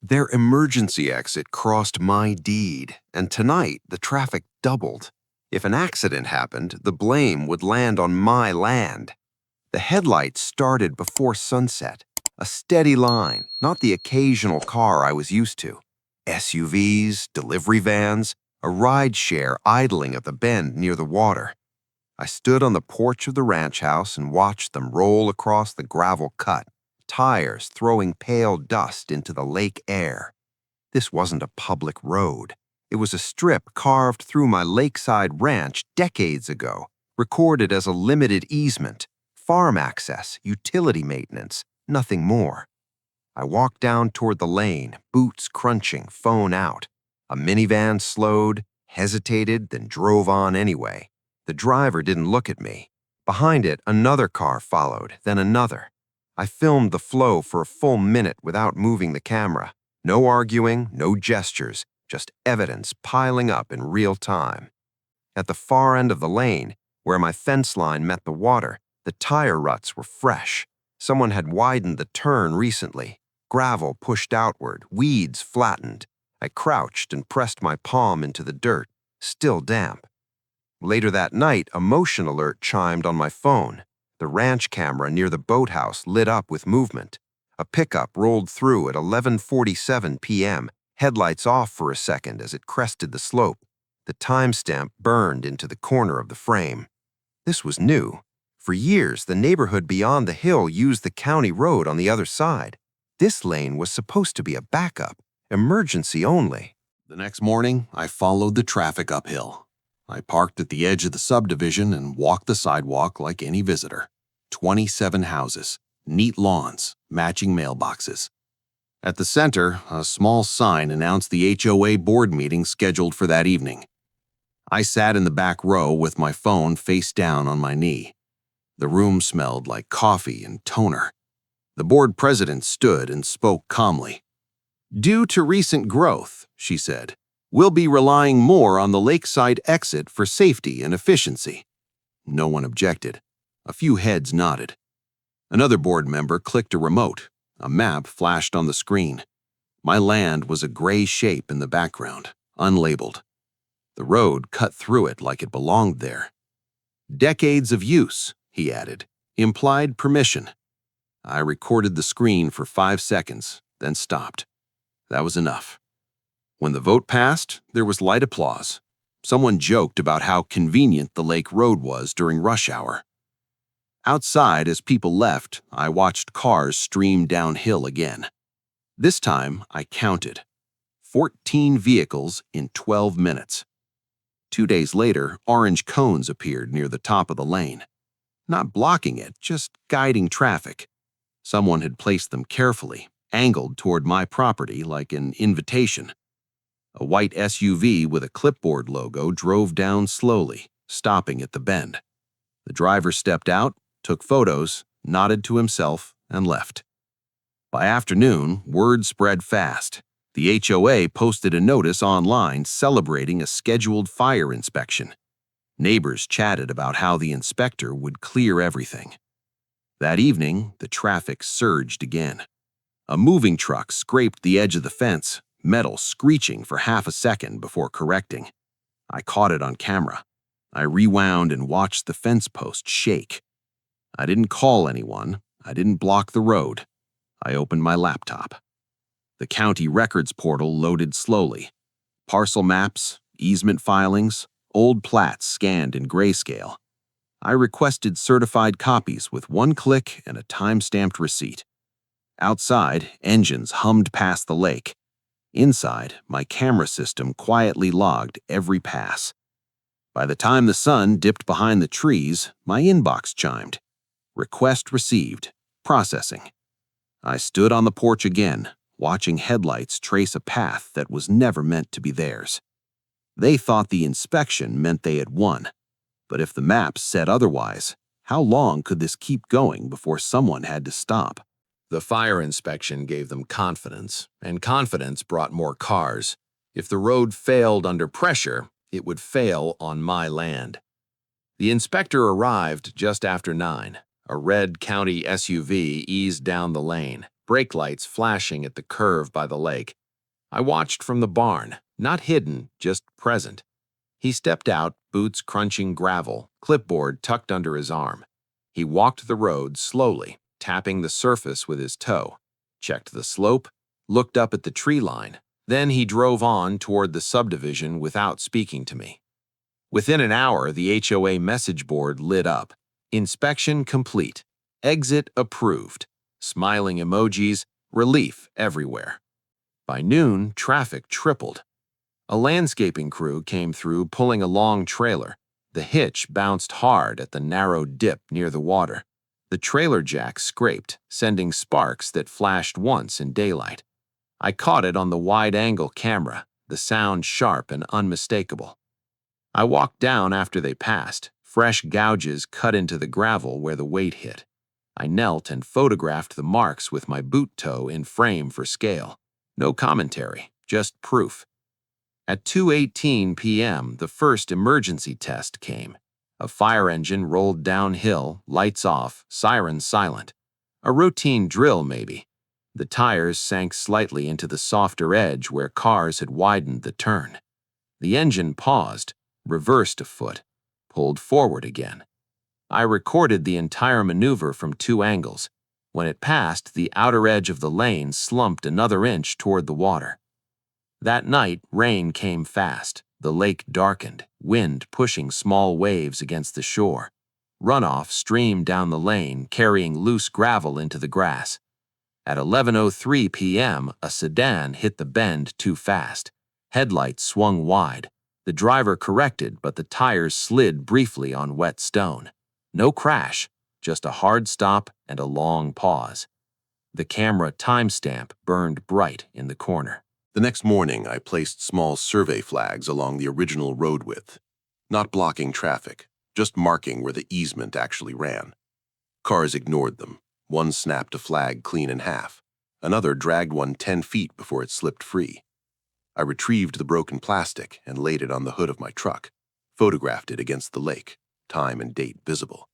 Their emergency exit crossed my deed, and tonight the traffic doubled. If an accident happened, the blame would land on my land. The headlights started before sunset, a steady line, not the occasional car I was used to. SUVs, delivery vans, a ride share idling at the bend near the water. I stood on the porch of the ranch house and watched them roll across the gravel cut, tires throwing pale dust into the lake air. This wasn't a public road. It was a strip carved through my lakeside ranch decades ago, recorded as a limited easement, farm access, utility maintenance, nothing more. I walked down toward the lane, boots crunching, phone out. A minivan slowed, hesitated, then drove on anyway. The driver didn't look at me. Behind it, another car followed, then another. I filmed the flow for a full minute without moving the camera. No arguing, no gestures, just evidence piling up in real time. At the far end of the lane, where my fence line met the water, the tire ruts were fresh. Someone had widened the turn recently. Gravel pushed outward, weeds flattened. I crouched and pressed my palm into the dirt, still damp. Later that night, a motion alert chimed on my phone. The ranch camera near the boathouse lit up with movement. A pickup rolled through at 11:47 p.m., headlights off for a second as it crested the slope. The timestamp burned into the corner of the frame. This was new. For years, the neighborhood beyond the hill used the county road on the other side. This lane was supposed to be a backup, emergency only. The next morning, I followed the traffic uphill. I parked at the edge of the subdivision and walked the sidewalk like any visitor. 27 houses, neat lawns, matching mailboxes. At the center, a small sign announced the HOA board meeting scheduled for that evening. I sat in the back row with my phone face down on my knee. The room smelled like coffee and toner. The board president stood and spoke calmly. "Due to recent growth," she said, "we'll be relying more on the lakeside exit for safety and efficiency." No one objected. A few heads nodded. Another board member clicked a remote. A map flashed on the screen. My land was a gray shape in the background, unlabeled. The road cut through it like it belonged there. "Decades of use," he added, "implied permission." I recorded the screen for 5 seconds, then stopped. That was enough. When the vote passed, there was light applause. Someone joked about how convenient the lake road was during rush hour. Outside, as people left, I watched cars stream downhill again. This time, I counted. 14 vehicles in 12 minutes. 2 days later, orange cones appeared near the top of the lane. Not blocking it, just guiding traffic. Someone had placed them carefully, angled toward my property like an invitation. A white SUV with a clipboard logo drove down slowly, stopping at the bend. The driver stepped out, took photos, nodded to himself, and left. By afternoon, word spread fast. The HOA posted a notice online celebrating a scheduled fire inspection. Neighbors chatted about how the inspector would clear everything. That evening, the traffic surged again. A moving truck scraped the edge of the fence, metal screeching for half a second before correcting. I caught it on camera. I rewound and watched the fence post shake. I didn't call anyone. I didn't block the road. I opened my laptop. The county records portal loaded slowly. Parcel maps, easement filings, old plats scanned in grayscale. I requested certified copies with one click and a time-stamped receipt. Outside, engines hummed past the lake. Inside, my camera system quietly logged every pass. By the time the sun dipped behind the trees, my inbox chimed. Request received. Processing. I stood on the porch again, watching headlights trace a path that was never meant to be theirs. They thought the inspection meant they had won. But if the maps said otherwise, how long could this keep going before someone had to stop? The fire inspection gave them confidence, and confidence brought more cars. If the road failed under pressure, it would fail on my land. The inspector arrived just after 9. A red county SUV eased down the lane, brake lights flashing at the curve by the lake. I watched from the barn, not hidden, just present. He stepped out, boots crunching gravel, clipboard tucked under his arm. He walked the road slowly, tapping the surface with his toe, checked the slope, looked up at the tree line. Then he drove on toward the subdivision without speaking to me. Within an hour, the HOA message board lit up. Inspection complete. Exit approved. Smiling emojis, relief everywhere. By noon, traffic tripled. A landscaping crew came through pulling a long trailer. The hitch bounced hard at the narrow dip near the water. The trailer jack scraped, sending sparks that flashed once in daylight. I caught it on the wide-angle camera, the sound sharp and unmistakable. I walked down after they passed, fresh gouges cut into the gravel where the weight hit. I knelt and photographed the marks with my boot toe in frame for scale. No commentary, just proof. At 2:18 p.m., the first emergency test came. A fire engine rolled downhill, lights off, sirens silent. A routine drill, maybe. The tires sank slightly into the softer edge where cars had widened the turn. The engine paused, reversed a foot, pulled forward again. I recorded the entire maneuver from 2 angles. When it passed, the outer edge of the lane slumped another inch toward the water. That night, rain came fast. The lake darkened, wind pushing small waves against the shore. Runoff streamed down the lane, carrying loose gravel into the grass. At 11:03 p.m., a sedan hit the bend too fast. Headlights swung wide. The driver corrected, but the tires slid briefly on wet stone. No crash, just a hard stop and a long pause. The camera timestamp burned bright in the corner. The next morning, I placed small survey flags along the original road width, not blocking traffic, just marking where the easement actually ran. Cars ignored them. One snapped a flag clean in half. Another dragged one 10 feet before it slipped free. I retrieved the broken plastic and laid it on the hood of my truck, photographed it against the lake, time and date visible.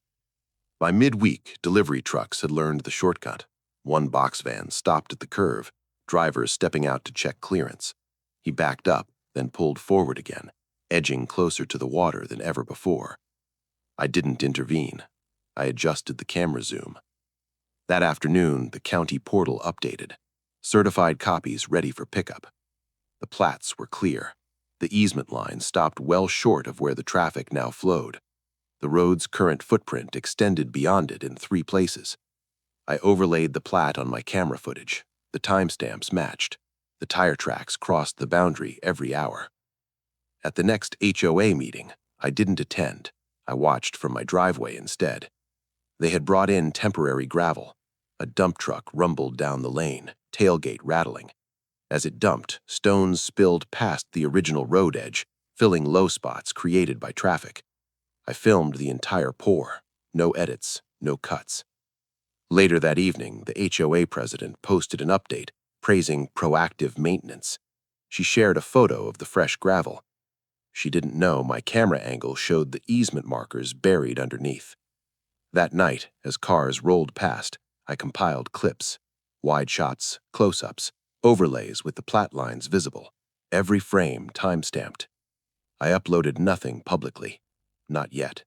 By midweek, delivery trucks had learned the shortcut. One box van stopped at the curve, drivers stepping out to check clearance. He backed up, then pulled forward again, edging closer to the water than ever before. I didn't intervene. I adjusted the camera zoom. That afternoon, the county portal updated. Certified copies ready for pickup. The plats were clear. The easement line stopped well short of where the traffic now flowed. The road's current footprint extended beyond it in 3 places. I overlaid the plat on my camera footage. The timestamps matched. The tire tracks crossed the boundary every hour. At the next HOA meeting, I didn't attend. I watched from my driveway instead. They had brought in temporary gravel. A dump truck rumbled down the lane, tailgate rattling. As it dumped, stones spilled past the original road edge, filling low spots created by traffic. I filmed the entire pour. No edits, no cuts. Later that evening, the HOA president posted an update praising proactive maintenance. She shared a photo of the fresh gravel. She didn't know my camera angle showed the easement markers buried underneath. That night, as cars rolled past, I compiled clips, wide shots, close-ups, overlays with the plat lines visible, every frame time-stamped. I uploaded nothing publicly. Not yet.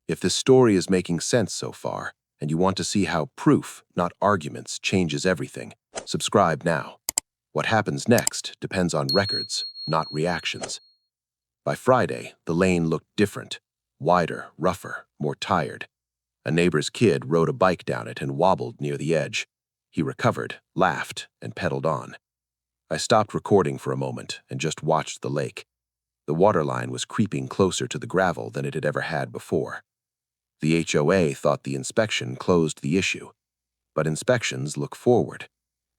If this story is making sense so far, and you want to see how proof, not arguments, changes everything, subscribe now. What happens next depends on records, not reactions. By Friday, the lane looked different, wider, rougher, more tired. A neighbor's kid rode a bike down it and wobbled near the edge. He recovered, laughed, and pedaled on. I stopped recording for a moment and just watched the lake. The waterline was creeping closer to the gravel than it had ever had before. The HOA thought the inspection closed the issue. But inspections look forward.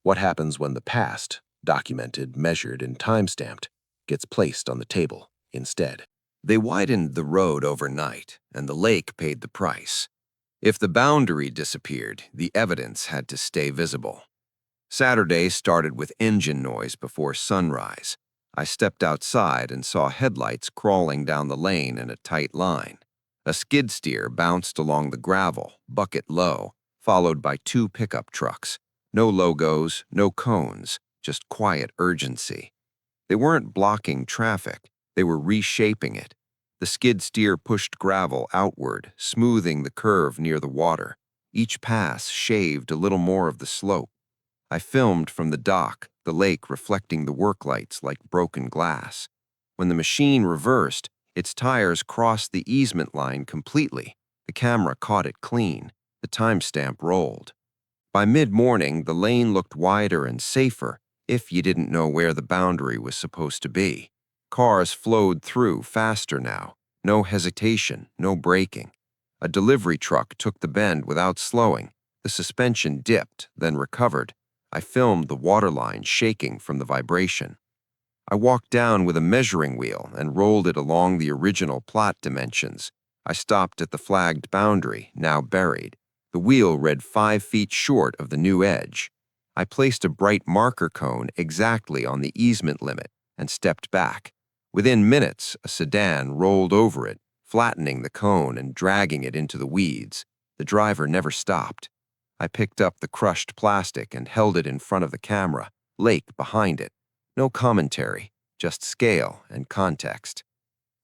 What happens when the past, documented, measured, and time-stamped, gets placed on the table instead? They widened the road overnight, and the lake paid the price. If the boundary disappeared, the evidence had to stay visible. Saturday started with engine noise before sunrise. I stepped outside and saw headlights crawling down the lane in a tight line. A skid steer bounced along the gravel, bucket low, followed by 2 pickup trucks. No logos, no cones, just quiet urgency. They weren't blocking traffic, they were reshaping it. The skid steer pushed gravel outward, smoothing the curve near the water. Each pass shaved a little more of the slope. I filmed from the dock, the lake reflecting the work lights like broken glass. When the machine reversed, its tires crossed the easement line completely. The camera caught it clean. The timestamp rolled. By mid-morning, the lane looked wider and safer if you didn't know where the boundary was supposed to be. Cars flowed through faster now. No hesitation, no braking. A delivery truck took the bend without slowing. The suspension dipped, then recovered. I filmed the waterline shaking from the vibration. I walked down with a measuring wheel and rolled it along the original plot dimensions. I stopped at the flagged boundary, now buried. The wheel read 5 feet short of the new edge. I placed a bright marker cone exactly on the easement limit and stepped back. Within minutes, a sedan rolled over it, flattening the cone and dragging it into the weeds. The driver never stopped. I picked up the crushed plastic and held it in front of the camera, lake behind it. No commentary, just scale and context.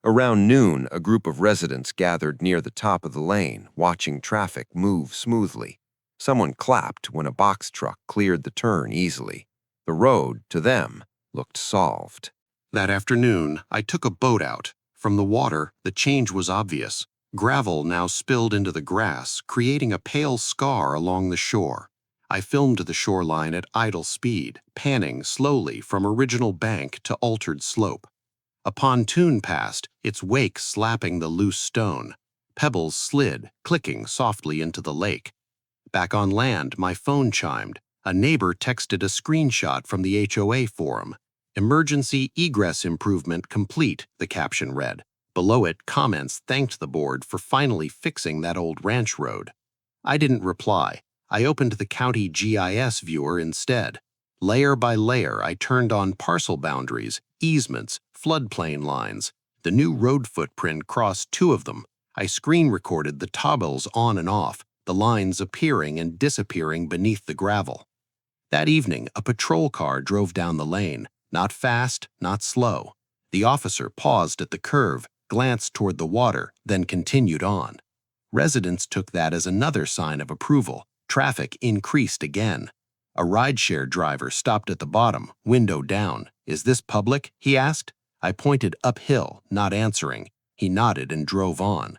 Around noon, a group of residents gathered near the top of the lane, watching traffic move smoothly. Someone clapped when a box truck cleared the turn easily. The road, to them, looked solved. That afternoon, I took a boat out. From the water, the change was obvious. Gravel now spilled into the grass, creating a pale scar along the shore. I filmed the shoreline at idle speed, panning slowly from original bank to altered slope. A pontoon passed, its wake slapping the loose stone. Pebbles slid, clicking softly into the lake. Back on land, my phone chimed. A neighbor texted a screenshot from the HOA forum. "Emergency egress improvement complete," the caption read. Below it, comments thanked the board for finally fixing that old ranch road. I didn't reply. I opened the county GIS viewer instead. Layer by layer, I turned on parcel boundaries, easements, floodplain lines. The new road footprint crossed 2 of them. I screen recorded the toggles on and off, the lines appearing and disappearing beneath the gravel. That evening, a patrol car drove down the lane, not fast, not slow. The officer paused at the curve, glanced toward the water, then continued on. Residents took that as another sign of approval. Traffic increased again. A rideshare driver stopped at the bottom, window down. "Is this public?" he asked. I pointed uphill, not answering. He nodded and drove on.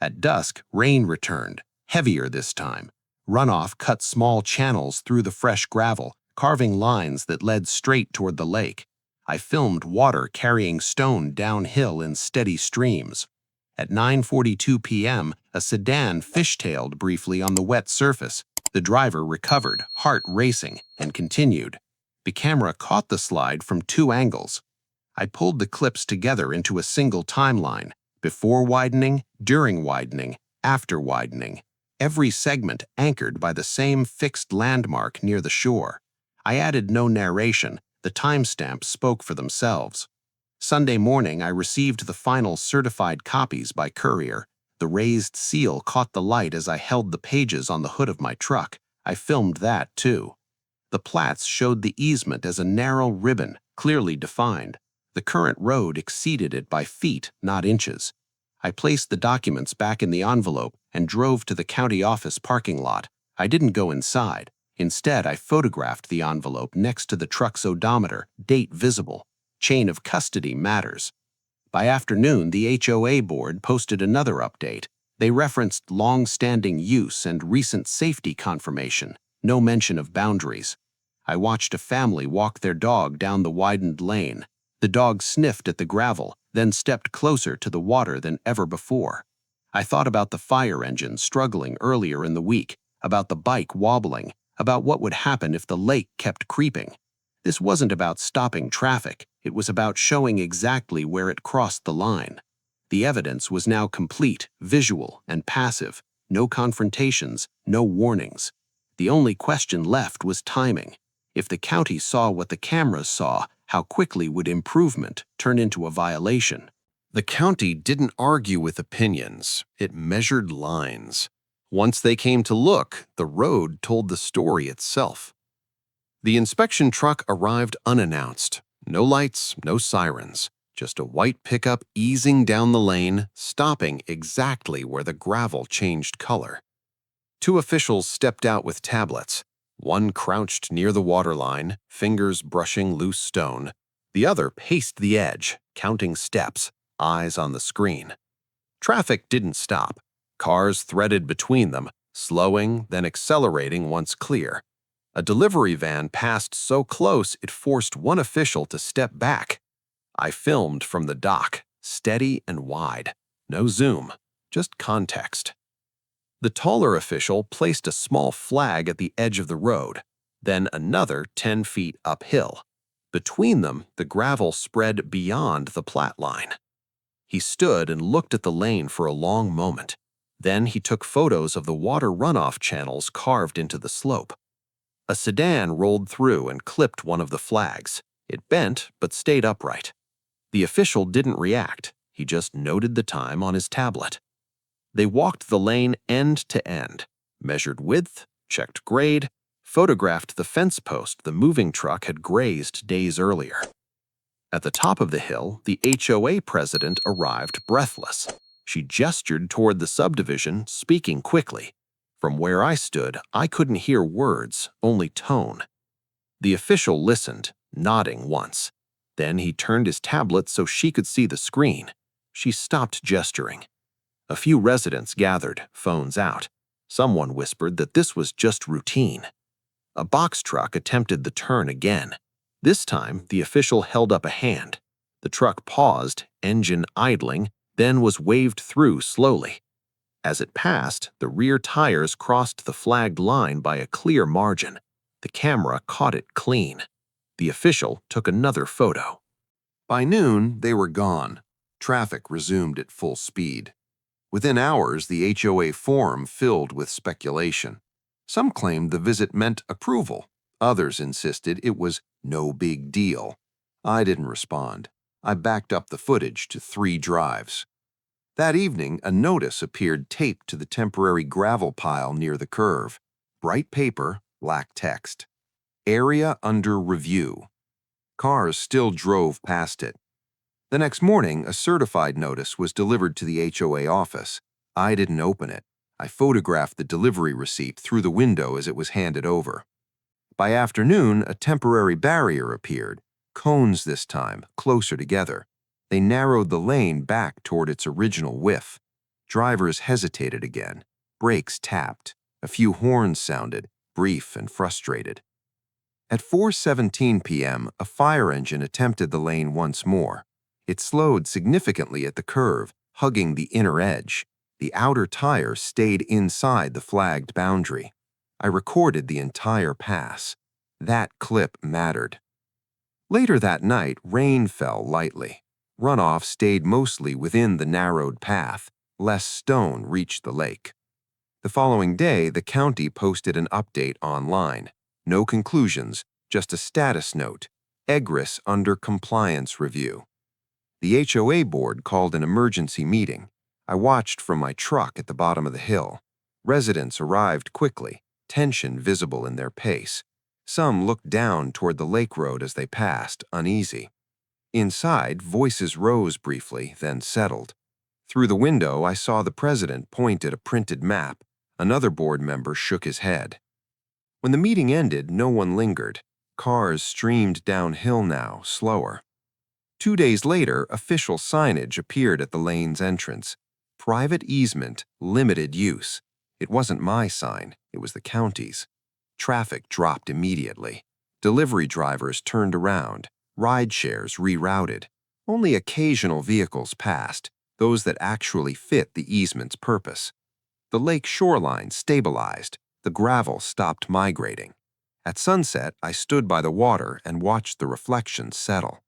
At dusk, rain returned, heavier this time. Runoff cut small channels through the fresh gravel, carving lines that led straight toward the lake. I filmed water carrying stone downhill in steady streams. At 9:42 p.m., a sedan fishtailed briefly on the wet surface. The driver recovered, heart racing, and continued. The camera caught the slide from 2 angles. I pulled the clips together into a single timeline, before widening, during widening, after widening. Every segment anchored by the same fixed landmark near the shore. I added no narration. The timestamps spoke for themselves. Sunday morning, I received the final certified copies by courier. The raised seal caught the light as I held the pages on the hood of my truck. I filmed that, too. The plats showed the easement as a narrow ribbon, clearly defined. The current road exceeded it by feet, not inches. I placed the documents back in the envelope and drove to the county office parking lot. I didn't go inside. Instead, I photographed the envelope next to the truck's odometer, date visible. Chain of custody matters. By afternoon, the HOA board posted another update. They referenced long-standing use and recent safety confirmation, no mention of boundaries. I watched a family walk their dog down the widened lane. The dog sniffed at the gravel, then stepped closer to the water than ever before. I thought about the fire engine struggling earlier in the week, about the bike wobbling, about what would happen if the lake kept creeping. This wasn't about stopping traffic. It was about showing exactly where it crossed the line. The evidence was now complete, visual, and passive. No confrontations, no warnings. The only question left was timing. If the county saw what the cameras saw, how quickly would improvement turn into a violation? The county didn't argue with opinions, it measured lines. Once they came to look, the road told the story itself. The inspection truck arrived unannounced. No lights, no sirens, just a white pickup easing down the lane, stopping exactly where the gravel changed color. Two officials stepped out with tablets. One crouched near the waterline, fingers brushing loose stone. The other paced the edge, counting steps, eyes on the screen. Traffic didn't stop. Cars threaded between them, slowing, then accelerating once clear. A delivery van passed so close it forced one official to step back. I filmed from the dock, steady and wide. No zoom, just context. The taller official placed a small flag at the edge of the road, then another 10 feet uphill. Between them, the gravel spread beyond the plat line. He stood and looked at the lane for a long moment. Then he took photos of the water runoff channels carved into the slope. A sedan rolled through and clipped one of the flags. It bent, but stayed upright. The official didn't react. He just noted the time on his tablet. They walked the lane end to end, measured width, checked grade, photographed the fence post the moving truck had grazed days earlier. At the top of the hill, the HOA president arrived breathless. She gestured toward the subdivision, speaking quickly. From where I stood, I couldn't hear words, only tone. The official listened, nodding once. Then he turned his tablet so she could see the screen. She stopped gesturing. A few residents gathered, phones out. Someone whispered that this was just routine. A box truck attempted the turn again. This time, the official held up a hand. The truck paused, engine idling, then was waved through slowly. As it passed, the rear tires crossed the flagged line by a clear margin. The camera caught it clean. The official took another photo. By noon, they were gone. Traffic resumed at full speed. Within hours, the HOA forum filled with speculation. Some claimed the visit meant approval. Others insisted it was no big deal. I didn't respond. I backed up the footage to 3 drives. That evening, a notice appeared taped to the temporary gravel pile near the curve. Bright paper, black text. Area under review. Cars still drove past it. The next morning, a certified notice was delivered to the HOA office. I didn't open it. I photographed the delivery receipt through the window as it was handed over. By afternoon, a temporary barrier appeared, cones this time, closer together. They narrowed the lane back toward its original width. Drivers hesitated again. Brakes tapped. A few horns sounded, brief and frustrated. At 4:17 p.m., a fire engine attempted the lane once more. It slowed significantly at the curve, hugging the inner edge. The outer tire stayed inside the flagged boundary. I recorded the entire pass. That clip mattered. Later that night, rain fell lightly. Runoff stayed mostly within the narrowed path. Less stone reached the lake. The following day, the county posted an update online. No conclusions, just a status note. Egress under compliance review. The HOA board called an emergency meeting. I watched from my truck at the bottom of the hill. Residents arrived quickly, tension visible in their pace. Some looked down toward the lake road as they passed, uneasy. Inside, voices rose briefly, then settled. Through the window, I saw the president point at a printed map. Another board member shook his head. When the meeting ended, no one lingered. Cars streamed downhill now, slower. 2 days later, official signage appeared at the lane's entrance. Private easement, limited use. It wasn't my sign, it was the county's. Traffic dropped immediately. Delivery drivers turned around. Ride shares rerouted. Only occasional vehicles passed, those that actually fit the easement's purpose. The lake shoreline stabilized. The gravel stopped migrating. At sunset, I stood by the water and watched the reflections settle.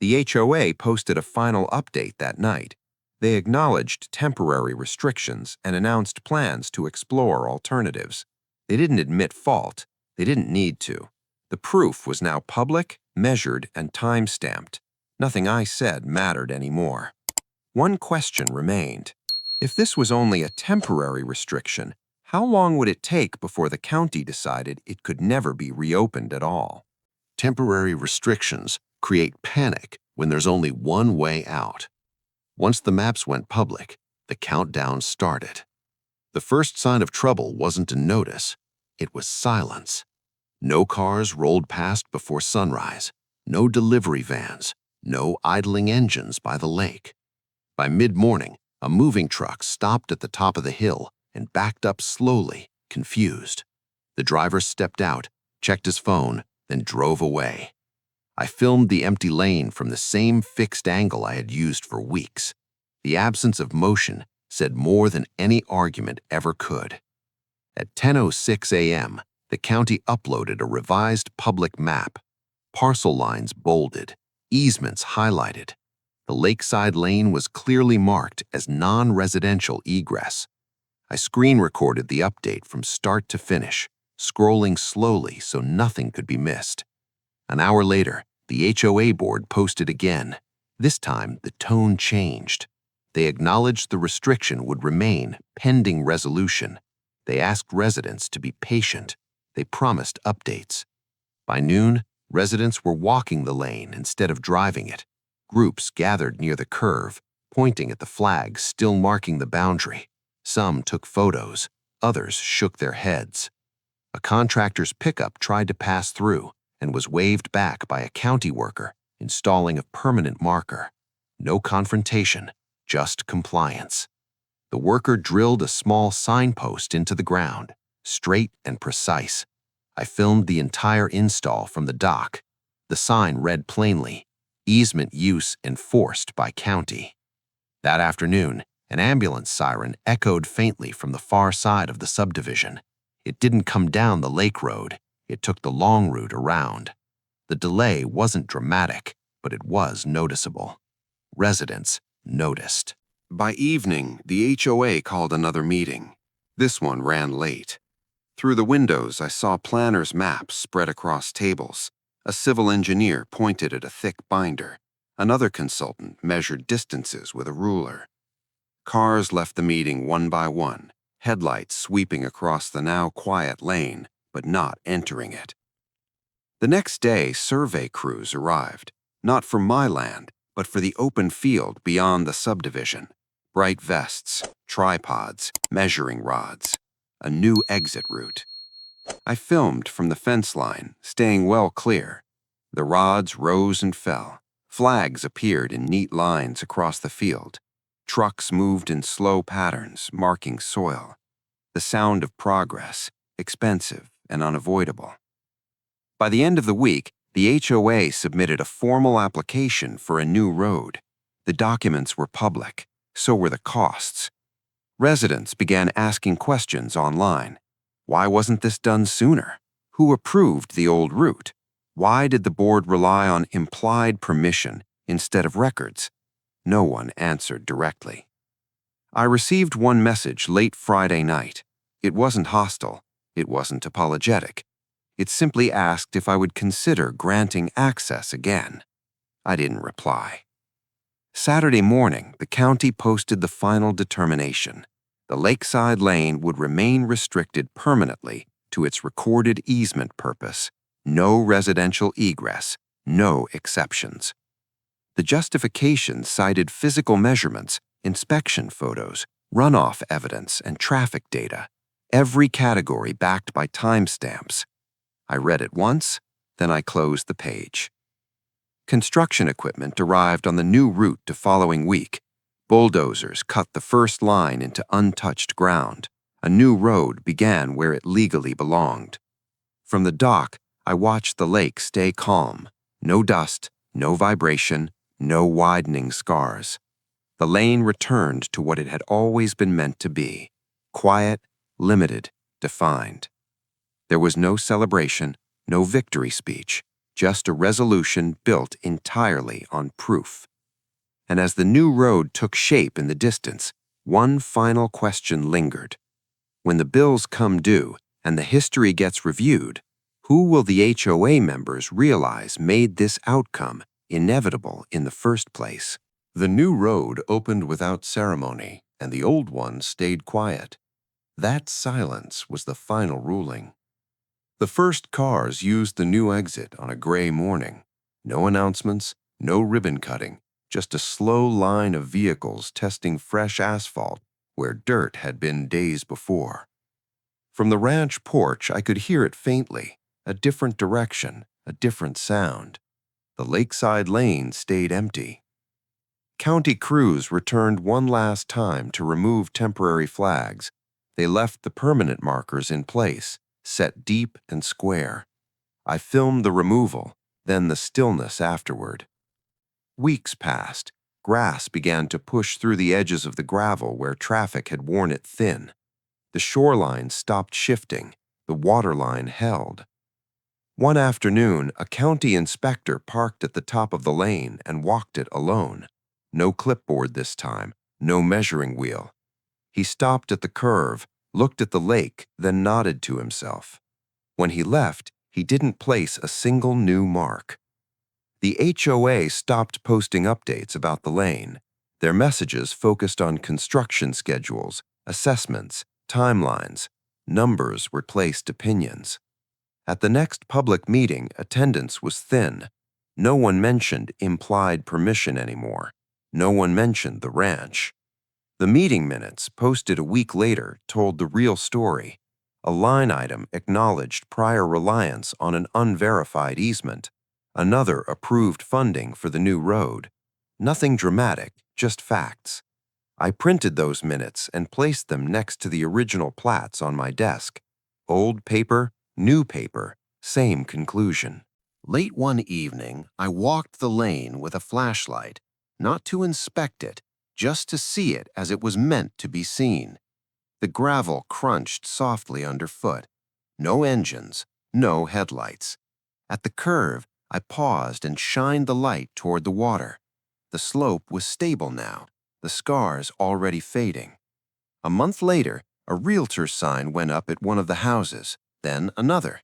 The HOA posted a final update that night. They acknowledged temporary restrictions and announced plans to explore alternatives. They didn't admit fault. They didn't need to. The proof was now public, measured, and time-stamped. Nothing I said mattered anymore. One question remained. If this was only a temporary restriction, How long would it take before the county decided it could never be reopened at all? Temporary restrictions create panic when there's only one way out. Once the maps went public, the countdown started. The first sign of trouble wasn't a notice, it was silence. No cars rolled past before sunrise, no delivery vans, no idling engines by the lake. By mid-morning, a moving truck stopped at the top of the hill and backed up slowly, confused. The driver stepped out, checked his phone, then drove away. I filmed the empty lane from the same fixed angle I had used for weeks. The absence of motion said more than any argument ever could. At 10:06 a.m., the county uploaded a revised public map. Parcel lines bolded, easements highlighted. The lakeside lane was clearly marked as non-residential egress. I screen recorded the update from start to finish, scrolling slowly so nothing could be missed. An hour later, the HOA board posted again. This time, the tone changed. They acknowledged the restriction would remain pending resolution. They asked residents to be patient. They promised updates. By noon, residents were walking the lane instead of driving it. Groups gathered near the curve, pointing at the flags still marking the boundary. Some took photos, others shook their heads. A contractor's pickup tried to pass through and was waved back by a county worker installing a permanent marker. No confrontation, just compliance. The worker drilled a small signpost into the ground, straight and precise. I filmed the entire install from the dock. The sign read plainly, "Easement use enforced by county." That afternoon, an ambulance siren echoed faintly from the far side of the subdivision. It didn't come down the lake road. It took the long route around. The delay wasn't dramatic, but it was noticeable. Residents noticed. By evening, the HOA called another meeting. This one ran late. Through the windows, I saw planners' maps spread across tables. A civil engineer pointed at a thick binder. Another consultant measured distances with a ruler. Cars left the meeting one by one, headlights sweeping across the now quiet lane, but not entering it. The next day, survey crews arrived, not for my land, but for the open field beyond the subdivision. Bright vests, tripods, measuring rods, a new exit route. I filmed from the fence line, staying well clear. The rods rose and fell. Flags appeared in neat lines across the field. Trucks moved in slow patterns, marking soil. The sound of progress, expensive and unavoidable. By the end of the week, the HOA submitted a formal application for a new road. The documents were public, so were the costs. Residents began asking questions online. Why wasn't this done sooner? Who approved the old route? Why did the board rely on implied permission instead of records? No one answered directly. I received one message late Friday night. It wasn't hostile. It wasn't apologetic. It simply asked if I would consider granting access again. I didn't reply. Saturday morning, the county posted the final determination. The lakeside lane would remain restricted permanently to its recorded easement purpose. No residential egress, no exceptions. The justification cited physical measurements, inspection photos, runoff evidence, and traffic data, every category backed by timestamps. I read it once, then I closed the page. Construction equipment arrived on the new route the following week. Bulldozers cut the first line into untouched ground. A new road began where it legally belonged. From the dock, I watched the lake stay calm. No dust, no vibration, no widening scars. The lane returned to what it had always been meant to be: quiet, limited, defined. There was no celebration, no victory speech, just a resolution built entirely on proof. And as the new road took shape in the distance, one final question lingered. When the bills come due and the history gets reviewed, who will the HOA members realize made this outcome inevitable in the first place? The new road opened without ceremony, and the old one stayed quiet. That silence was the final ruling. The first cars used the new exit on a gray morning. No announcements, no ribbon cutting, just a slow line of vehicles testing fresh asphalt where dirt had been days before. From the ranch porch, I could hear it faintly, a different direction, a different sound. The lakeside lane stayed empty. County crews returned one last time to remove temporary flags. They left the permanent markers in place, set deep and square. I filmed the removal, then the stillness afterward. Weeks passed. Grass began to push through the edges of the gravel where traffic had worn it thin. The shoreline stopped shifting. The waterline held. One afternoon, a county inspector parked at the top of the lane and walked it alone. No clipboard this time, no measuring wheel. He stopped at the curve, looked at the lake, then nodded to himself. When he left, he didn't place a single new mark. The HOA stopped posting updates about the lane. Their messages focused on construction schedules, assessments, timelines. Numbers replaced opinions. At the next public meeting, attendance was thin. No one mentioned implied permission anymore. No one mentioned the ranch. The meeting minutes, posted a week later, told the real story. A line item acknowledged prior reliance on an unverified easement. Another approved funding for the new road. Nothing dramatic, just facts. I printed those minutes and placed them next to the original plats on my desk. Old paper, new paper, same conclusion. Late one evening, I walked the lane with a flashlight, not to inspect it, just to see it as it was meant to be seen. The gravel crunched softly underfoot. No engines, no headlights. At the curve, I paused and shined the light toward the water. The slope was stable now, the scars already fading. A month later, a realtor's sign went up at one of the houses, then another.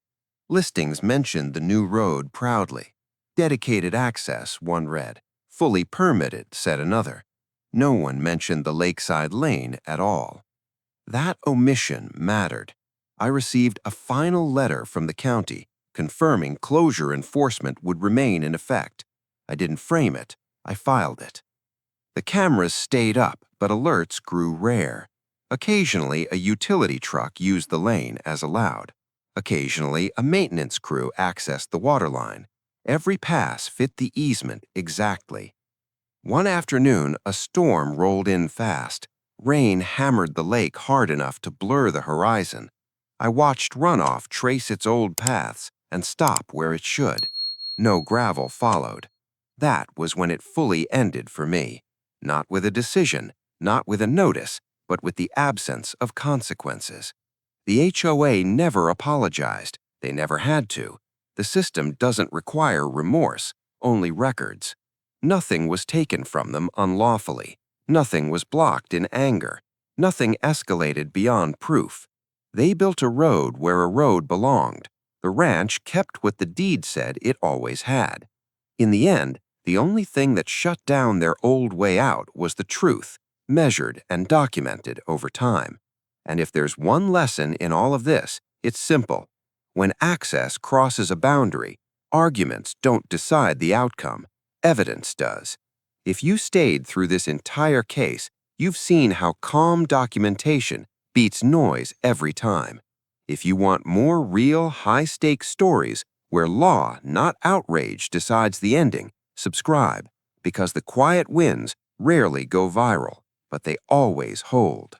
Listings mentioned the new road proudly. Dedicated access, one read. Fully permitted, said another. No one mentioned the lakeside lane at all. That omission mattered. I received a final letter from the county confirming closure enforcement would remain in effect. I didn't frame it, I filed it. The cameras stayed up, but alerts grew rare. Occasionally, a utility truck used the lane as allowed. Occasionally, a maintenance crew accessed the waterline. Every pass fit the easement exactly. One afternoon, a storm rolled in fast. Rain hammered the lake hard enough to blur the horizon. I watched runoff trace its old paths and stop where it should. No gravel followed. That was when it fully ended for me. Not with a decision, not with a notice, but with the absence of consequences. The HOA never apologized. They never had to. The system doesn't require remorse, only records. Nothing was taken from them unlawfully. Nothing was blocked in anger. Nothing escalated beyond proof. They built a road where a road belonged. The ranch kept what the deed said it always had. In the end, the only thing that shut down their old way out was the truth, measured and documented over time. And if there's one lesson in all of this, it's simple. When access crosses a boundary, arguments don't decide the outcome. Evidence does. If you stayed through this entire case, you've seen how calm documentation beats noise every time. If you want more real, high-stakes stories where law, not outrage, decides the ending, subscribe, because the quiet wins rarely go viral, but they always hold.